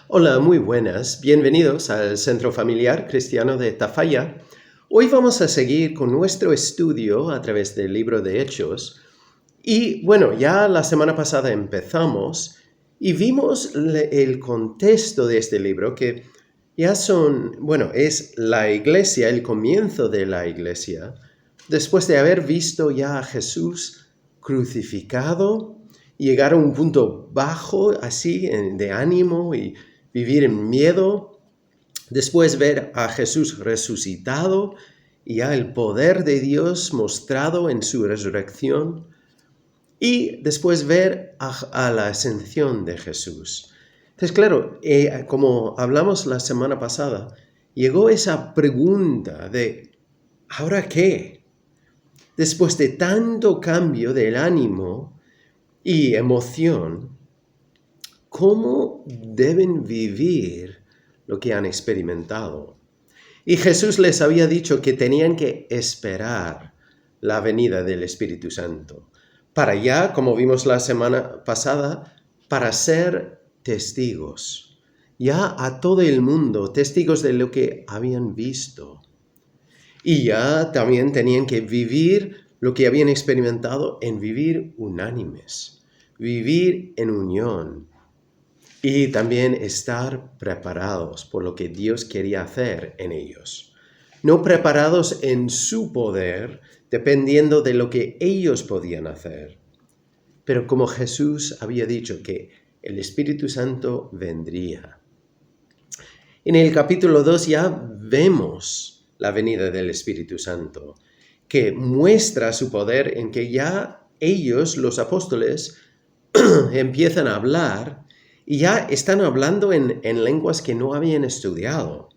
Hola, muy buenas. Bienvenidos al Centro Familiar Cristiano de Tafalla. Hoy vamos a seguir con nuestro estudio a través del libro de Hechos. Y bueno, ya la semana pasada empezamos y vimos el contexto de este libro, que ya es la iglesia, el comienzo de la iglesia, después de haber visto ya a Jesús crucificado, llegar a un punto bajo así de ánimo y vivir en miedo, después ver a Jesús resucitado y ya el poder de Dios mostrado en su resurrección, y después ver a la ascensión de Jesús. Entonces, claro, como hablamos la semana pasada, llegó esa pregunta de, ¿ahora qué? Después de tanto cambio del ánimo y emoción, ¿cómo deben vivir lo que han experimentado? Y Jesús les había dicho que tenían que esperar la venida del Espíritu Santo, para ya, como vimos la semana pasada, para ser testigos, ya a todo el mundo, testigos de lo que habían visto. Y ya también tenían que vivir lo que habían experimentado en vivir unánimes, vivir en unión y también estar preparados por lo que Dios quería hacer en ellos. No preparados en su poder, dependiendo de lo que ellos podían hacer. Pero como Jesús había dicho que el Espíritu Santo vendría. En el capítulo 2 ya vemos la venida del Espíritu Santo, que muestra su poder en que ya ellos, los apóstoles, empiezan a hablar y ya están hablando en lenguas que no habían estudiado.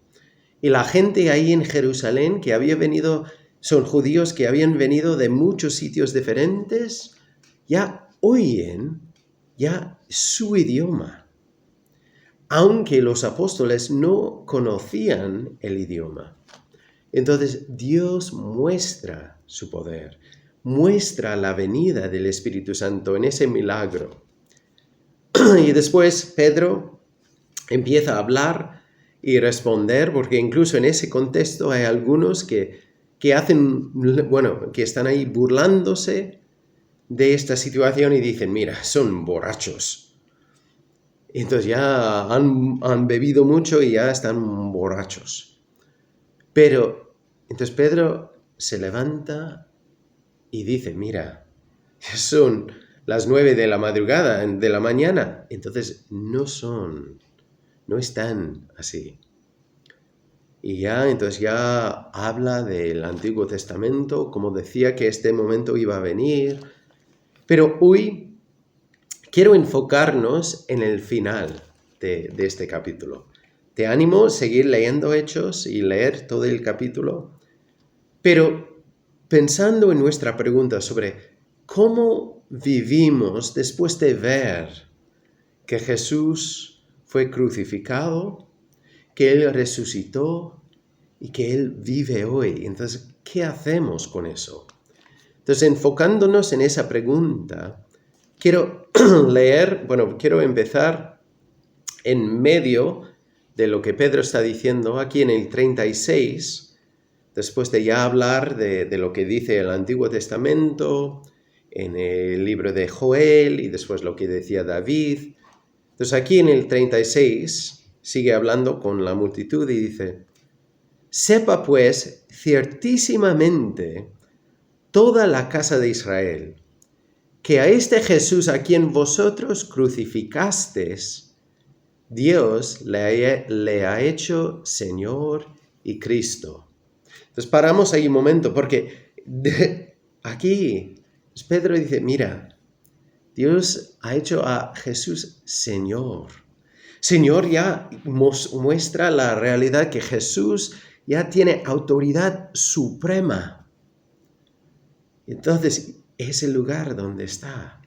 Y la gente ahí en Jerusalén que había venido, son judíos que habían venido de muchos sitios diferentes, ya oyen ya su idioma, aunque los apóstoles no conocían el idioma. Entonces Dios muestra su poder, muestra la venida del Espíritu Santo en ese milagro. Y después Pedro empieza a hablar y responder, porque incluso en ese contexto hay algunos que están ahí burlándose de esta situación y dicen, mira, son borrachos. Entonces ya han bebido mucho y ya están borrachos. Pero entonces Pedro se levanta y dice, mira, son las 9 de la madrugada, de la mañana. Entonces no están así. Y entonces ya habla del Antiguo Testamento, como decía que este momento iba a venir. Pero hoy quiero enfocarnos en el final de este capítulo. Te animo a seguir leyendo Hechos y leer todo el capítulo, pero pensando en nuestra pregunta sobre cómo vivimos después de ver que Jesús fue crucificado, que Él resucitó y que Él vive hoy. Entonces, ¿qué hacemos con eso? Entonces, enfocándonos en esa pregunta, quiero quiero empezar en medio de lo que Pedro está diciendo aquí en el 36, después de ya hablar de lo que dice el Antiguo Testamento, en el libro de Joel y después lo que decía David. Entonces aquí en el 36 sigue hablando con la multitud y dice, sepa pues ciertísimamente toda la casa de Israel, que a este Jesús a quien vosotros crucificasteis, Dios le ha hecho Señor y Cristo. Entonces paramos ahí un momento, porque aquí Pedro dice, mira, Dios ha hecho a Jesús Señor. Señor ya muestra la realidad que Jesús ya tiene autoridad suprema. Entonces es el lugar donde está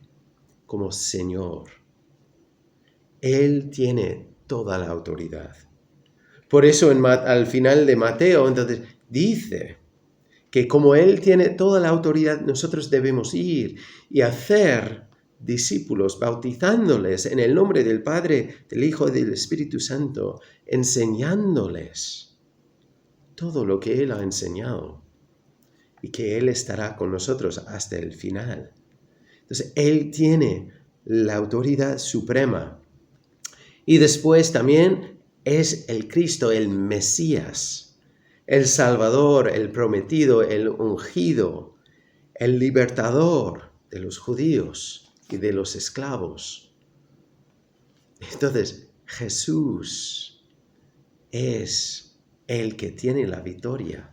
como Señor. Él tiene toda la autoridad. Por eso al final de Mateo, entonces dice que como Él tiene toda la autoridad, nosotros debemos ir y hacer discípulos, bautizándoles en el nombre del Padre, del Hijo y del Espíritu Santo, enseñándoles todo lo que Él ha enseñado y que Él estará con nosotros hasta el final. Entonces, Él tiene la autoridad suprema. Y después también es el Cristo, el Mesías, el Salvador, el prometido, el ungido, el libertador de los judíos y de los esclavos. Entonces, Jesús es el que tiene la victoria,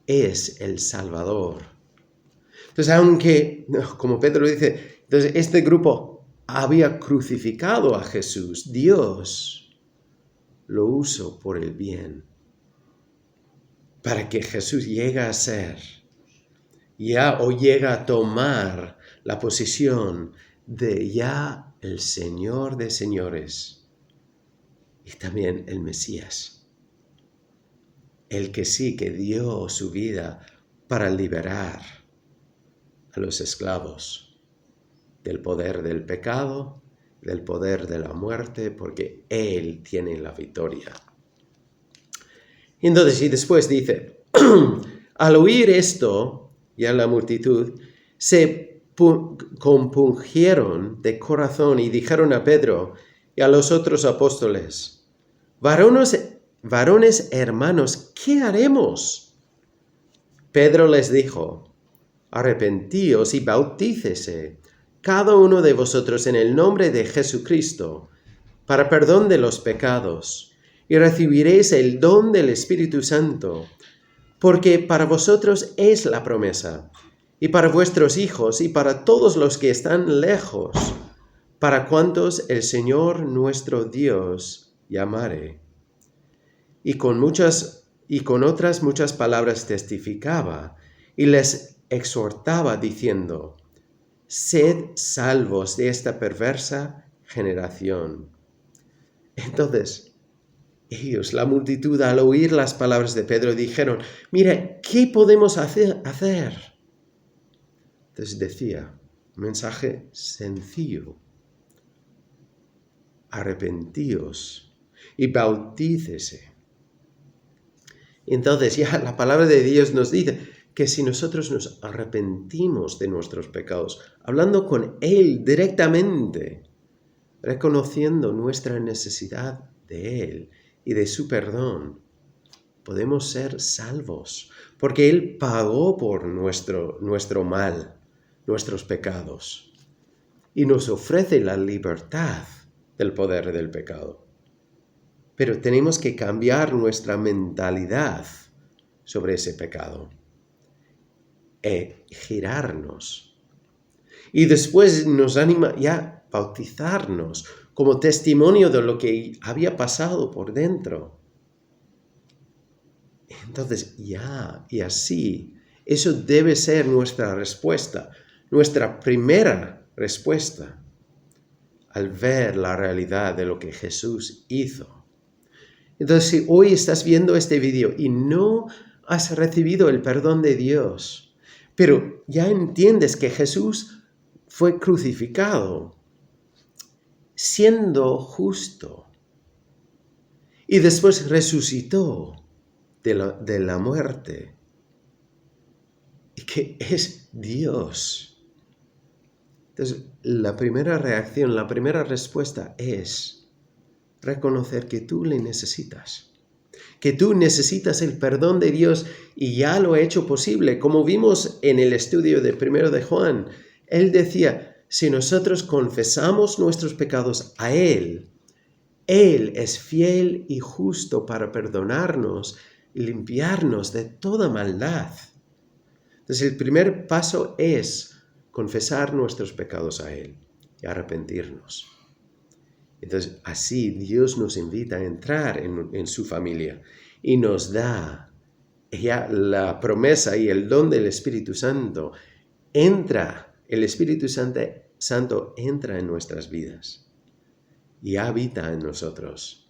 es el Salvador. Entonces, aunque, como Pedro dice, entonces este grupo había crucificado a Jesús, Dios lo usó por el bien, para que Jesús llegue a ser, llega a tomar la posición de ya el Señor de señores y también el Mesías, el que sí que dio su vida para liberar a los esclavos del poder del pecado, del poder de la muerte, porque Él tiene la victoria. Entonces, y después dice, al oír esto, ya la multitud, se compungieron de corazón y dijeron a Pedro y a los otros apóstoles, varones hermanos, ¿qué haremos? Pedro les dijo, arrepentíos y bautícese cada uno de vosotros en el nombre de Jesucristo, para perdón de los pecados, y recibiréis el don del Espíritu Santo, porque para vosotros es la promesa, y para vuestros hijos, y para todos los que están lejos, para cuantos el Señor nuestro Dios llamare. Y con otras muchas palabras testificaba, y les exhortaba diciendo, sed salvos de esta perversa generación. Entonces, ellos, la multitud, al oír las palabras de Pedro, dijeron, mira, ¿qué podemos hacer? Entonces decía, un mensaje sencillo, arrepentíos y bautícese. Entonces ya la palabra de Dios nos dice que si nosotros nos arrepentimos de nuestros pecados, hablando con Él directamente, reconociendo nuestra necesidad de Él y de su perdón, podemos ser salvos, porque Él pagó por nuestro mal, nuestros pecados, y nos ofrece la libertad del poder del pecado. Pero tenemos que cambiar nuestra mentalidad sobre ese pecado girarnos. Y después nos anima ya a bautizarnos como testimonio de lo que había pasado por dentro. Entonces ya, y así, eso debe ser nuestra respuesta, nuestra primera respuesta al ver la realidad de lo que Jesús hizo. Entonces, si hoy estás viendo este video y no has recibido el perdón de Dios, pero ya entiendes que Jesús fue crucificado, siendo justo, y después resucitó de la muerte, y que es Dios. Entonces, la primera reacción, la primera respuesta es reconocer que tú le necesitas, que tú necesitas el perdón de Dios y ya lo ha hecho posible. Como vimos en el estudio de 1 de Juan, él decía, si nosotros confesamos nuestros pecados a Él es fiel y justo para perdonarnos y limpiarnos de toda maldad. Entonces el primer paso es confesar nuestros pecados a Él y arrepentirnos. Entonces, así Dios nos invita a entrar en su familia y nos da ya la promesa y el don del Espíritu Santo. El Espíritu Santo entra en nuestras vidas y habita en nosotros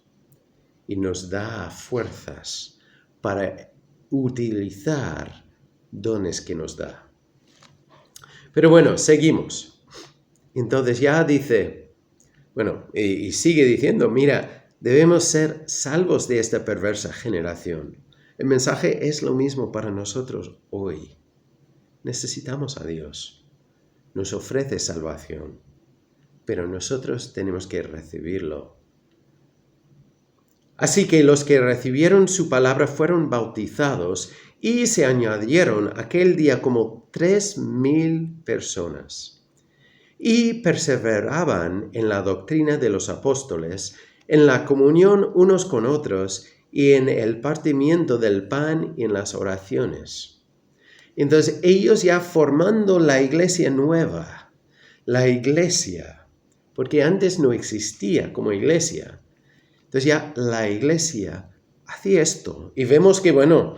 y nos da fuerzas para utilizar dones que nos da. Pero bueno, seguimos. Entonces ya dice, bueno, y sigue diciendo, mira, debemos ser salvos de esta perversa generación. El mensaje es lo mismo para nosotros hoy. Necesitamos a Dios. Nos ofrece salvación, pero nosotros tenemos que recibirlo. Así que los que recibieron su palabra fueron bautizados y se añadieron aquel día como 3,000 personas. Y perseveraban en la doctrina de los apóstoles, en la comunión unos con otros y en el partimiento del pan y en las oraciones. Entonces ellos ya formando la iglesia nueva, la iglesia, porque antes no existía como iglesia. Entonces ya la iglesia hacía esto. Y vemos que, bueno,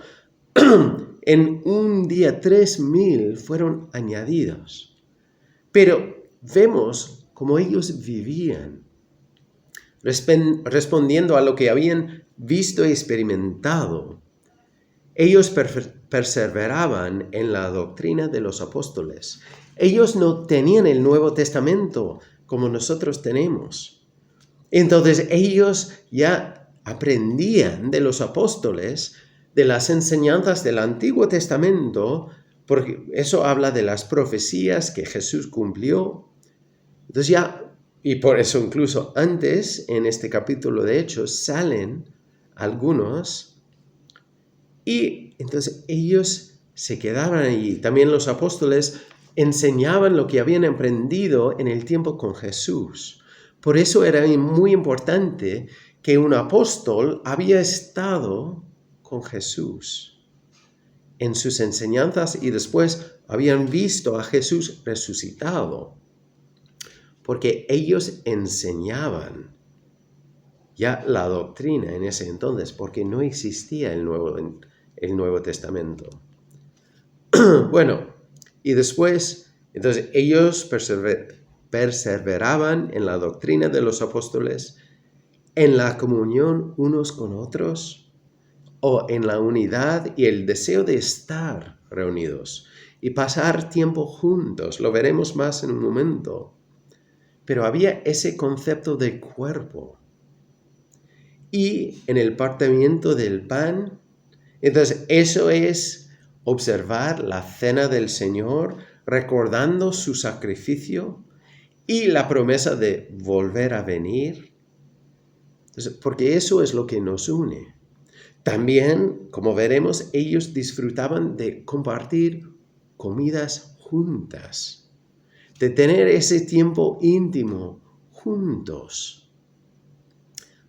en un día 3,000 fueron añadidos. Pero vemos cómo ellos vivían, respondiendo a lo que habían visto y experimentado. Ellos perseveraban en la doctrina de los apóstoles. Ellos no tenían el Nuevo Testamento como nosotros tenemos. Entonces ellos ya aprendían de los apóstoles, de las enseñanzas del Antiguo Testamento, porque eso habla de las profecías que Jesús cumplió. Entonces ya, y por eso incluso antes, en este capítulo de Hechos, salen algunos. Y entonces ellos se quedaban allí. También los apóstoles enseñaban lo que habían aprendido en el tiempo con Jesús. Por eso era muy importante que un apóstol había estado con Jesús en sus enseñanzas y después habían visto a Jesús resucitado. Porque ellos enseñaban ya la doctrina en ese entonces, porque no existía el Nuevo Testamento. Bueno, y después, entonces ellos perseveraban en la doctrina de los apóstoles, en la comunión unos con otros, o en la unidad y el deseo de estar reunidos y pasar tiempo juntos. Lo veremos más en un momento. Pero había ese concepto de cuerpo. Y en el partimiento del pan, entonces eso es observar la cena del Señor, recordando su sacrificio y la promesa de volver a venir. Entonces, porque eso es lo que nos une. También, como veremos, ellos disfrutaban de compartir comidas juntas, de tener ese tiempo íntimo juntos.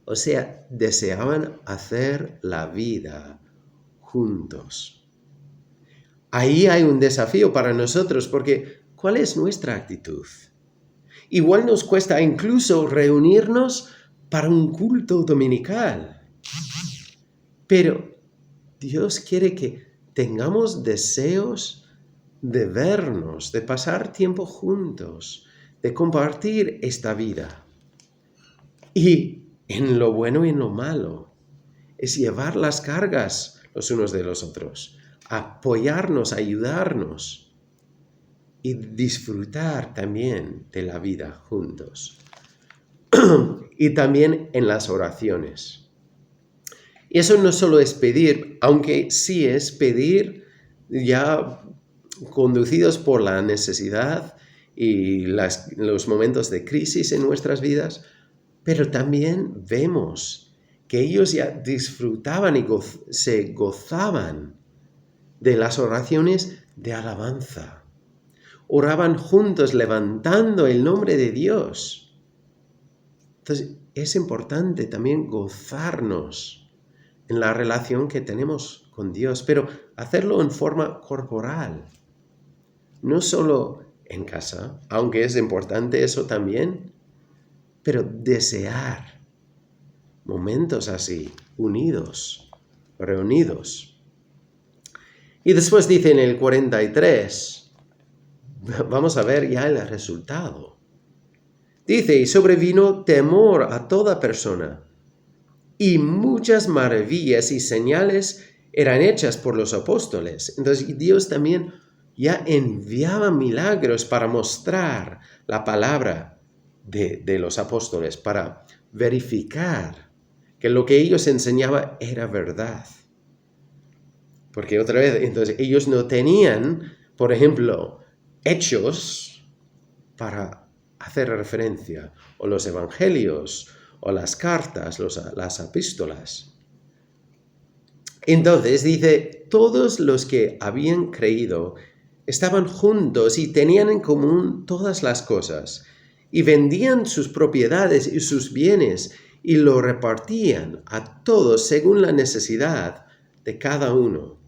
O sea, deseaban hacer la vida juntos. Ahí hay un desafío para nosotros, porque ¿cuál es nuestra actitud? Igual nos cuesta incluso reunirnos para un culto dominical. Pero Dios quiere que tengamos deseos de vernos, de pasar tiempo juntos, de compartir esta vida. Y en lo bueno y en lo malo, es llevar las cargas los unos de los otros, apoyarnos, ayudarnos y disfrutar también de la vida juntos. Y también en las oraciones. Y eso no solo es pedir, aunque sí es pedir ya conducidos por la necesidad y los momentos de crisis en nuestras vidas, pero también vemos que ellos ya disfrutaban y se gozaban de las oraciones de alabanza. Oraban juntos levantando el nombre de Dios. Entonces es importante también gozarnos en la relación que tenemos con Dios, pero hacerlo en forma corporal. No solo en casa, aunque es importante eso también, pero desear momentos así, unidos, reunidos. Y después dice en el 43, vamos a ver ya el resultado. Dice, y sobrevino temor a toda persona, y muchas maravillas y señales eran hechas por los apóstoles. Entonces Dios también ya enviaba milagros para mostrar la palabra de los apóstoles, para verificar que lo que ellos enseñaban era verdad. Porque otra vez, entonces ellos no tenían, por ejemplo, hechos para hacer referencia, o los evangelios, o las cartas, las epístolas. Entonces dice, todos los que habían creído estaban juntos y tenían en común todas las cosas, y vendían sus propiedades y sus bienes, y lo repartían a todos según la necesidad de cada uno.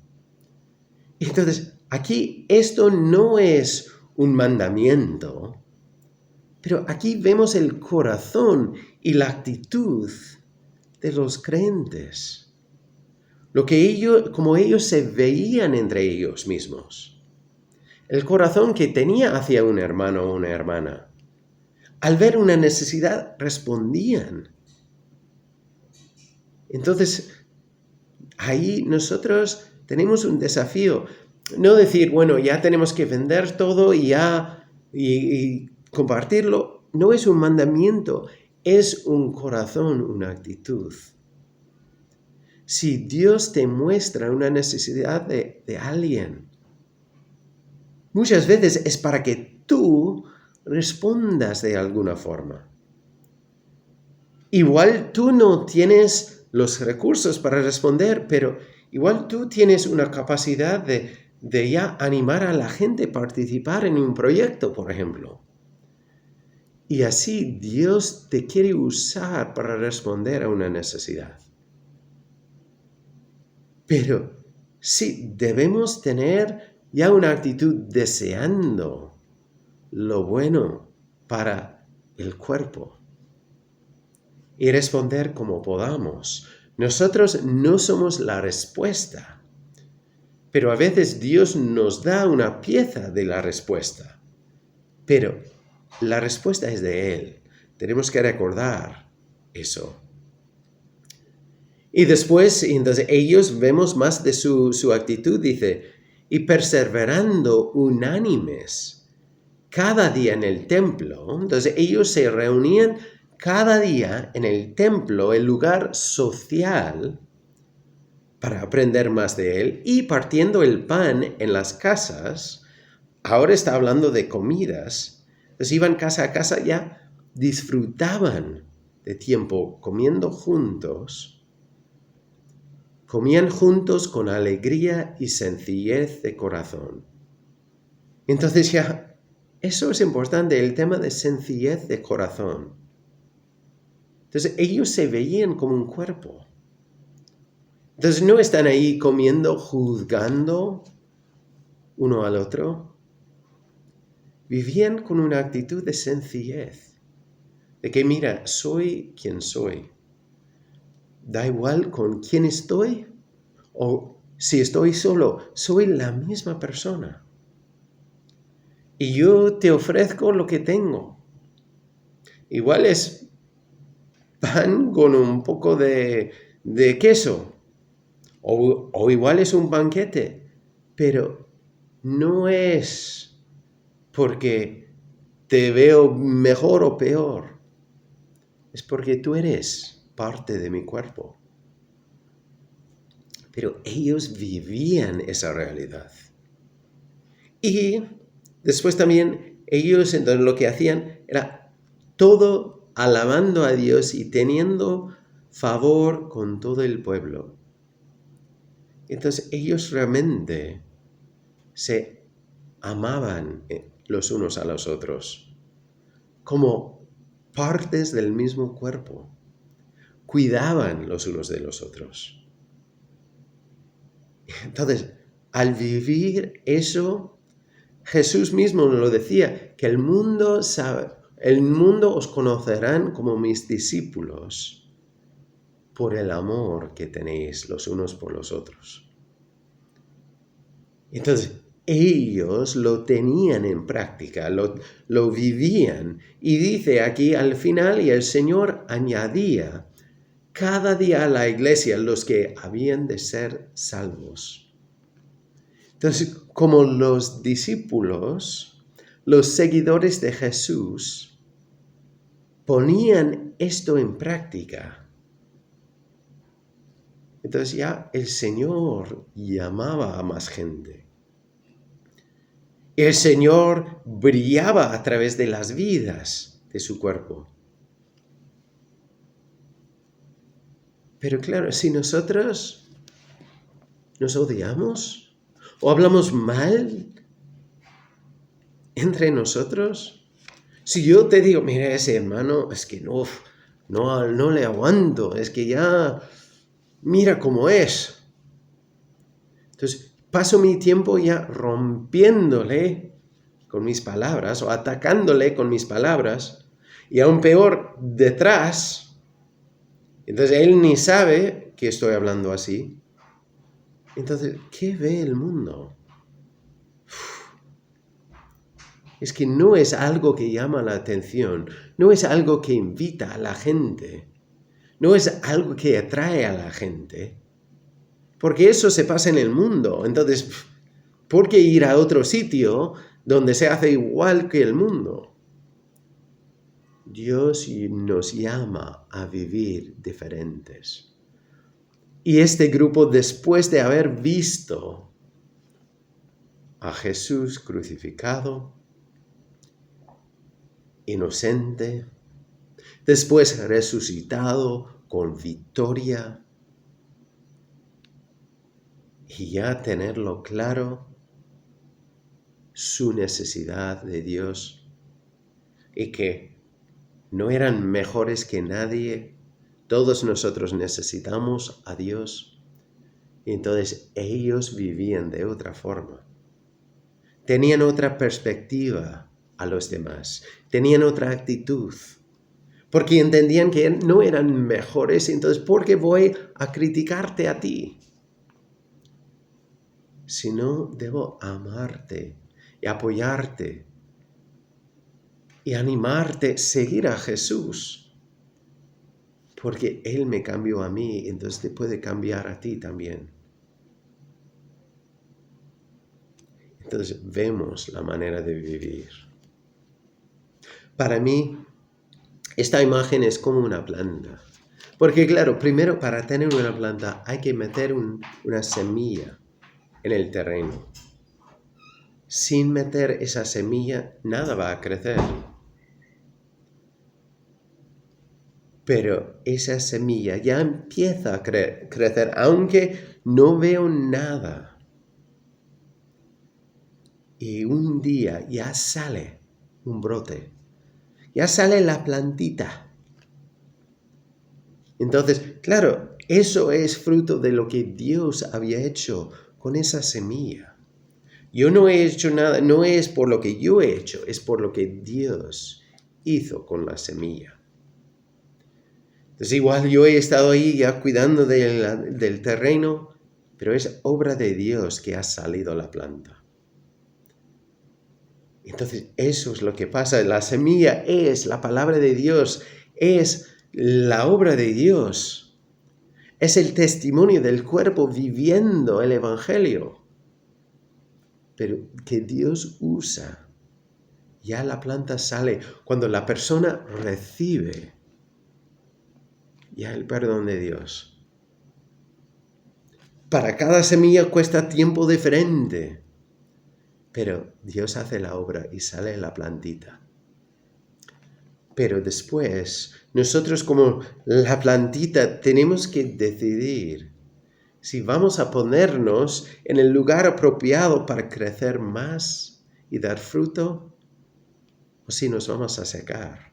Entonces, aquí esto no es un mandamiento, pero aquí vemos el corazón y la actitud de los creyentes. Como ellos se veían entre ellos mismos. El corazón que tenía hacia un hermano o una hermana. Al ver una necesidad, respondían. Entonces, ahí nosotros tenemos un desafío. No decir, bueno, ya tenemos que vender todo y compartirlo. No es un mandamiento, es un corazón, una actitud. Si Dios te muestra una necesidad de alguien, muchas veces es para que tú respondas de alguna forma. Igual tú no tienes los recursos para responder, pero igual tú tienes una capacidad de ya animar a la gente a participar en un proyecto, por ejemplo. Y así Dios te quiere usar para responder a una necesidad. Pero sí, debemos tener ya una actitud deseando lo bueno para el cuerpo y responder como podamos. Nosotros no somos la respuesta, pero a veces Dios nos da una pieza de la respuesta, pero la respuesta es de Él. Tenemos que recordar eso. Y después, entonces ellos vemos más de su actitud, dice, y perseverando unánimes cada día en el templo. Entonces ellos se reunían cada día en el templo, el lugar social, para aprender más de él, y partiendo el pan en las casas. Ahora está hablando de comidas. Entonces iban casa a casa, ya disfrutaban de tiempo comiendo juntos. Comían juntos con alegría y sencillez de corazón. Entonces ya, eso es importante, el tema de sencillez de corazón. Entonces ellos se veían como un cuerpo. Entonces no están ahí comiendo, juzgando uno al otro. Vivían con una actitud de sencillez. De que mira, soy quien soy. Da igual con quién estoy o si estoy solo, soy la misma persona. Y yo te ofrezco lo que tengo. Igual es pan con un poco de queso. O igual es un banquete. Pero no es porque te veo mejor o peor. Es porque tú eres parte de mi cuerpo. Pero ellos vivían esa realidad. Y después también ellos entonces lo que hacían era todo alabando a Dios y teniendo favor con todo el pueblo. Entonces ellos realmente se amaban los unos a los otros como partes del mismo cuerpo. Cuidaban los unos de los otros. Entonces, al vivir eso, Jesús mismo nos lo decía, que el mundo os conocerán como mis discípulos por el amor que tenéis los unos por los otros. Entonces, ellos lo tenían en práctica, lo vivían. Y dice aquí al final, y el Señor añadía cada día a la iglesia los que habían de ser salvos. Entonces, como los discípulos, los seguidores de Jesús, ponían esto en práctica, entonces ya el Señor llamaba a más gente. El Señor brillaba a través de las vidas de su cuerpo. Pero claro, si nosotros nos odiamos o hablamos mal entre nosotros, si yo te digo, mira, ese hermano, es que no le aguanto, es que ya, mira cómo es. Entonces, paso mi tiempo ya rompiéndole con mis palabras o atacándole con mis palabras, y aún peor, detrás. Entonces, él ni sabe que estoy hablando así. Entonces, ¿qué ve el mundo? Es que no es algo que llama la atención, no es algo que invita a la gente, no es algo que atrae a la gente, porque eso se pasa en el mundo. Entonces, ¿por qué ir a otro sitio donde se hace igual que el mundo? Dios nos llama a vivir diferentes. Y este grupo, después de haber visto a Jesús crucificado, inocente, después resucitado con victoria, y ya tenerlo claro, su necesidad de Dios, y que no eran mejores que nadie, todos nosotros necesitamos a Dios, y entonces ellos vivían de otra forma. Tenían otra perspectiva a los demás, tenían otra actitud, porque entendían que no eran mejores, entonces ¿por qué voy a criticarte a ti? Sino debo amarte y apoyarte y animarte a seguir a Jesús, porque Él me cambió a mí, entonces te puede cambiar a ti también. Entonces vemos la manera de vivir. Para mí, esta imagen es como una planta. Porque claro, primero para tener una planta hay que meter una semilla en el terreno. Sin meter esa semilla, nada va a crecer. Pero esa semilla ya empieza a crecer, aunque no veo nada. Y un día ya sale un brote, ya sale la plantita. Entonces, claro, eso es fruto de lo que Dios había hecho con esa semilla. Yo no he hecho nada, no es por lo que yo he hecho, es por lo que Dios hizo con la semilla. Entonces igual yo he estado ahí ya cuidando del terreno, pero es obra de Dios que ha salido la planta. Entonces eso es lo que pasa, la semilla es la palabra de Dios, es la obra de Dios, es el testimonio del cuerpo viviendo el Evangelio, pero que Dios usa. Ya la planta sale cuando la persona recibe ya el perdón de Dios. Para cada semilla cuesta tiempo diferente, pero Dios hace la obra y sale la plantita. Pero después, nosotros como la plantita tenemos que decidir si vamos a ponernos en el lugar apropiado para crecer más y dar fruto, o si nos vamos a secar.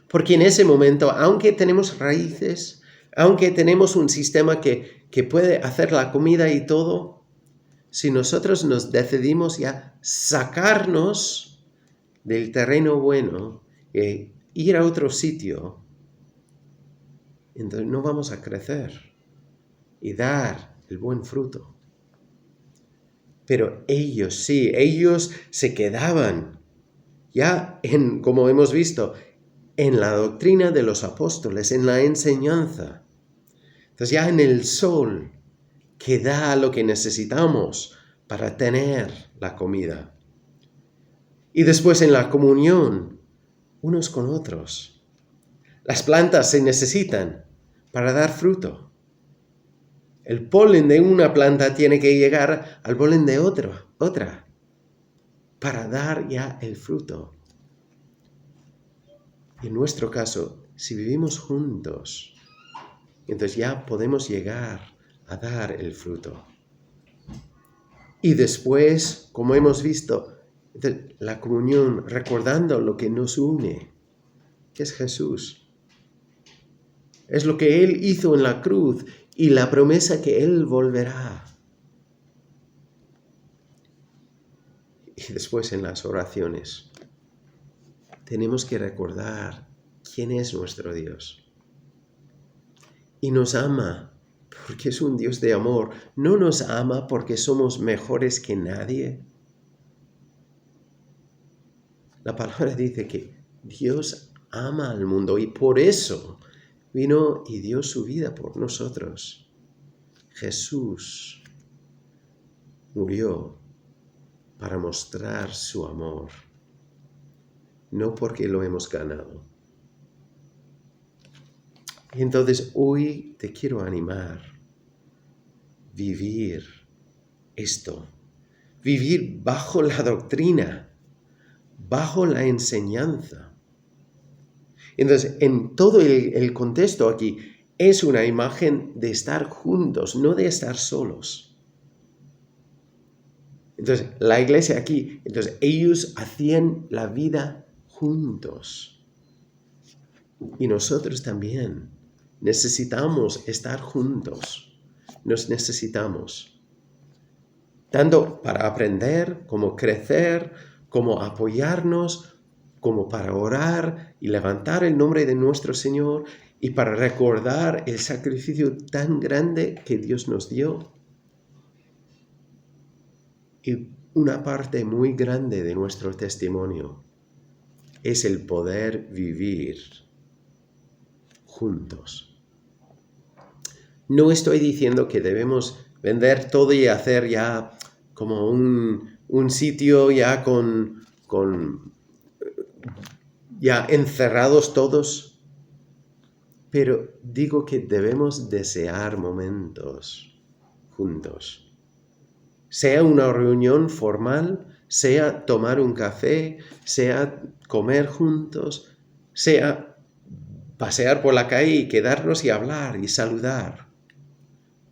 Porque en ese momento, aunque tenemos raíces, aunque tenemos un sistema que puede hacer la comida y todo, si nosotros nos decidimos ya sacarnos del terreno bueno e ir a otro sitio, entonces no vamos a crecer y dar el buen fruto. Pero ellos sí, ellos se quedaban ya como hemos visto, en la doctrina de los apóstoles, en la enseñanza. Entonces ya en el sol que da lo que necesitamos para tener la comida. Y después en la comunión, unos con otros. Las plantas se necesitan para dar fruto. El polen de una planta tiene que llegar al polen de otra, para dar ya el fruto. En nuestro caso, si vivimos juntos, entonces ya podemos llegar a dar el fruto. Y después, como hemos visto, la comunión, recordando lo que nos une, que es Jesús. Es lo que Él hizo en la cruz y la promesa que Él volverá. Y después en las oraciones, tenemos que recordar quién es nuestro Dios. Y nos ama porque es un Dios de amor. No nos ama porque somos mejores que nadie. La palabra dice que Dios ama al mundo y por eso vino y dio su vida por nosotros. Jesús murió para mostrar su amor, no porque lo hemos ganado. Y entonces hoy te quiero animar, vivir esto, vivir bajo la doctrina, bajo la enseñanza. Entonces, en todo el contexto aquí, es una imagen de estar juntos, no de estar solos. Entonces, la iglesia aquí, entonces ellos hacían la vida juntos. Y nosotros también necesitamos estar juntos. Nos necesitamos. Tanto para aprender, como crecer, como apoyarnos, como para orar y levantar el nombre de nuestro Señor y para recordar el sacrificio tan grande que Dios nos dio. Y una parte muy grande de nuestro testimonio es el poder vivir juntos. No estoy diciendo que debemos vender todo y hacer ya como un sitio ya con ya encerrados todos, pero digo que debemos desear momentos juntos. Sea una reunión formal, sea tomar un café, sea comer juntos, sea pasear por la calle y quedarnos y hablar y saludar.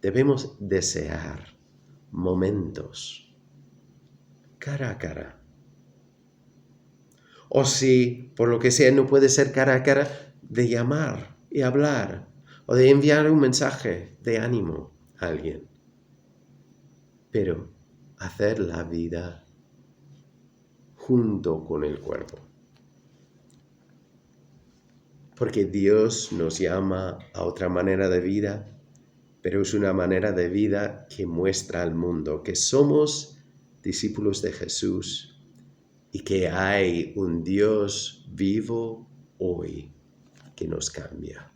Debemos desear momentos cara a cara. O si por lo que sea no puede ser cara a cara, de llamar y hablar o de enviar un mensaje de ánimo a alguien. Pero hacer la vida junto con el cuerpo. Porque Dios nos llama a otra manera de vida, pero es una manera de vida que muestra al mundo que somos discípulos de Jesús y que hay un Dios vivo hoy que nos cambia.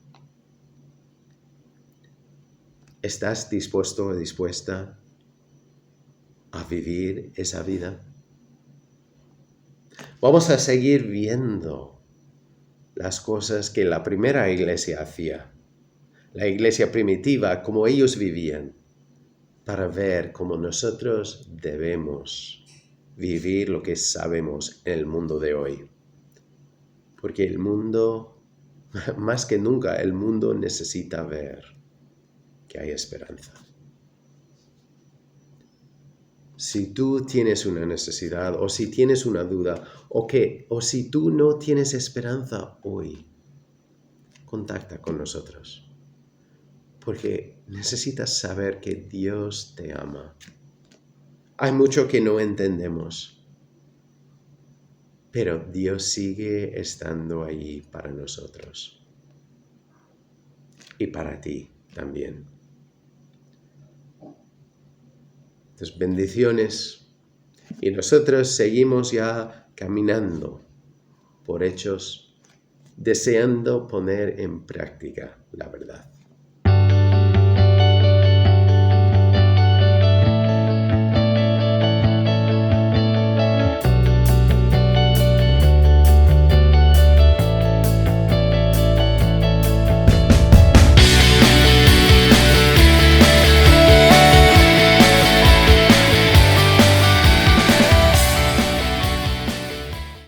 ¿Estás dispuesto o dispuesta a vivir esa vida? Vamos a seguir viendo las cosas que la primera iglesia hacía, la iglesia primitiva, como ellos vivían, para ver cómo nosotros debemos vivir lo que sabemos en el mundo de hoy. Porque el mundo, más que nunca, el mundo necesita ver que hay esperanza. Si tú tienes una necesidad o si tienes una duda o si tú no tienes esperanza hoy, contacta con nosotros. Porque necesitas saber que Dios te ama. Hay mucho que no entendemos, pero Dios sigue estando allí para nosotros y para ti también. Entonces, bendiciones y nosotros seguimos ya caminando por hechos, deseando poner en práctica la verdad.